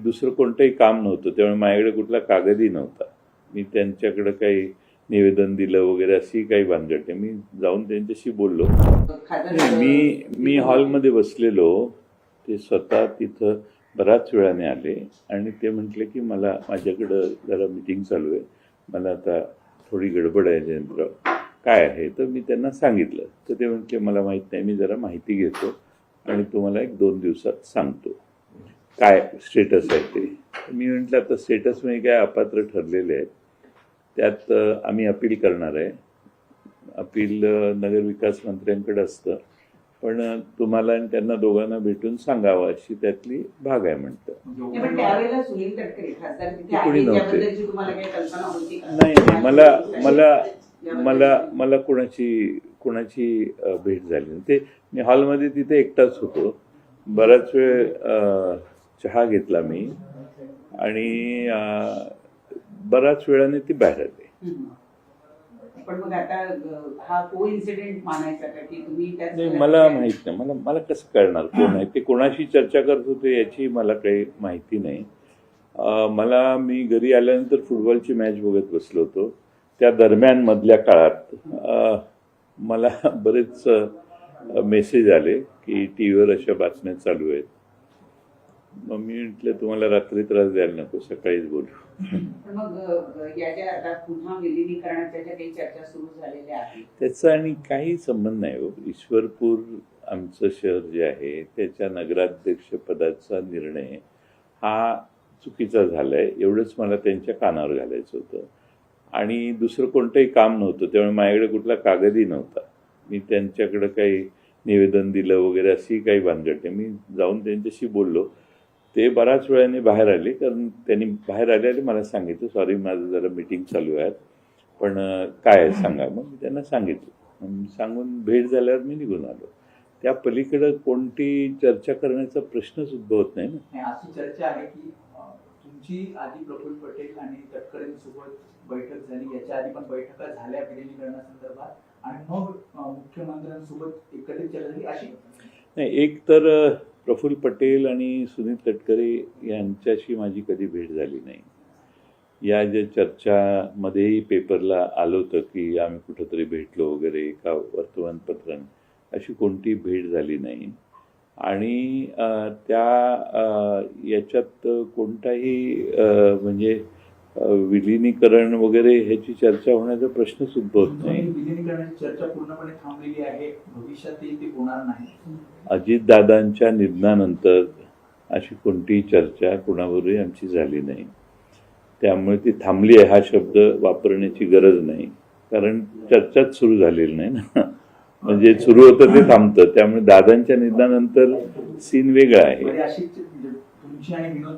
दुसरं कोणतंही काम नव्हतं, त्यामुळे माझ्याकडे कुठला कागदही नव्हता. मी त्यांच्याकडे काही निवेदन दिलं वगैरे अशी काही भानगड नाही. मी जाऊन त्यांच्याशी बोललो. मी हॉलमध्ये बसलेलो, ते स्वतः तिथं बराच वेळाने आले आणि ते म्हटले की मला माझ्याकडं जरा मीटिंग चालू आहे, मला आता थोडी गडबड आहे जयंतराव, काय आहे. तर मी त्यांना सांगितलं. तर ते म्हटले मला माहीत नाही, मी जरा माहिती घेतो आणि तुम्हाला 1-2 दिवसात सांगतो काय स्टेटस आहे ते. मी म्हटलं आता स्टेटस म्हणजे काय अपात्र ठरलेले आहेत, त्यात आम्ही अपील करणार आहे. अपील नगरविकास मंत्र्यांकडे असतं, पण तुम्हाला आणि त्यांना दोघांना भेटून सांगावं अशी त्यातली भाग आहे म्हणतं. कोणी नव्हते. नाही, मला कोणाची भेट झाली नाही. ते मी हॉलमध्ये तिथे एकटाच होतो. बराच वेळ चहा घेतला मी आणि बराच वेळाने ती बाहेर आली. पण मग आता हा कोइन्सिडेंट मानायचा का की तुम्ही नाही, मला माहित नाही. मला कसं कळणार कोण आहे ते, कोणाशी चर्चा करत होते याची मला काही माहिती नाही. मी घरी आल्यानंतर फुटबॉलची मॅच बघत बसलो होतो. त्या दरम्यान मधल्या काळात मला बरेच मेसेज आले की टी व्हीवर अशा बातम्या चालू आहेत. मग मी म्हटलं तुम्हाला रात्री त्रास द्यायला नको, सकाळीच बोलू. मग याच्या आता पुन्हा विलिनीकरणाच्या ज्या काही चर्चा सुरू झालेल्या आहेत त्याचा आणि काही संबंध नाही हो. ईश्वरपूर आमचं शहर जे आहे त्याच्या नगराध्यक्ष पदाचा निर्णय हा चुकीचा झालाय, एवढंच मला त्यांच्या कानावर घालायचं होतं. आणि दुसरं कोणतंही काम नव्हतं, त्यामुळे माझ्याकडे कुठला कागदही नव्हता. मी त्यांच्याकडे काही निवेदन दिलं वगैरे अशी काही भानगड नाही. मी जाऊन त्यांच्याशी बोललो. ते बराच वेळाने बाहेर आले, कारण त्यांनी बाहेर आले मला सांगितलं सॉरी माझं जरा मीटिंग चालू आहे, पण काय आहे सांगा. मग मी त्यांना सांगितलं. सांगून भेट झाल्यावर मी निघून आलो. त्या पलीकडं कोणती चर्चा करण्याचा प्रश्नच उद्भवत नाही ना. अशी चर्चा आहे की तुमची आधी प्रफुल्ल पटेल आणि तटकरेंसोबत बैठक झाली, याच्या आधी पण बैठका झाल्या विलिनीकरणासंदर्भात, आणि मग मुख्यमंत्र्यांसोबत एकत्रित चर्चा झाली अशी नाही. एक तर प्रफुल्ल पटेल आणि सुनील तटकरे यांच्याशी माझी कधी भेट झाली नाही. या ज्या चर्चामध्येही पेपरला आलं होतं की आम्ही कुठंतरी भेटलो वगैरे एका वर्तमानपत्रानं, अशी कोणती भेट झाली नाही. आणि याच्यात कोणताही म्हणजे विलिनीकरण वगैरे ह्याची चर्चा होण्याचा प्रश्नच उद्भवत नाही. विलिनीकरणाची चर्चा पूर्णपणे थांबलेली आहे, भविष्यातही ती होणार नाही. अजितदादांच्या निधनानंतर अशी कोणतीही चर्चा कुणाबरोबरही आमची झाली नाही. त्यामुळे ती थांबली आहे हा शब्द वापरण्याची गरज नाही, कारण चर्चाच सुरू झालेली नाही ना. म्हणजे सुरू होतं ते थांबतं. त्यामुळे दादांच्या निधनानंतर सीन वेगळा आहे. तुमची आणि विनोद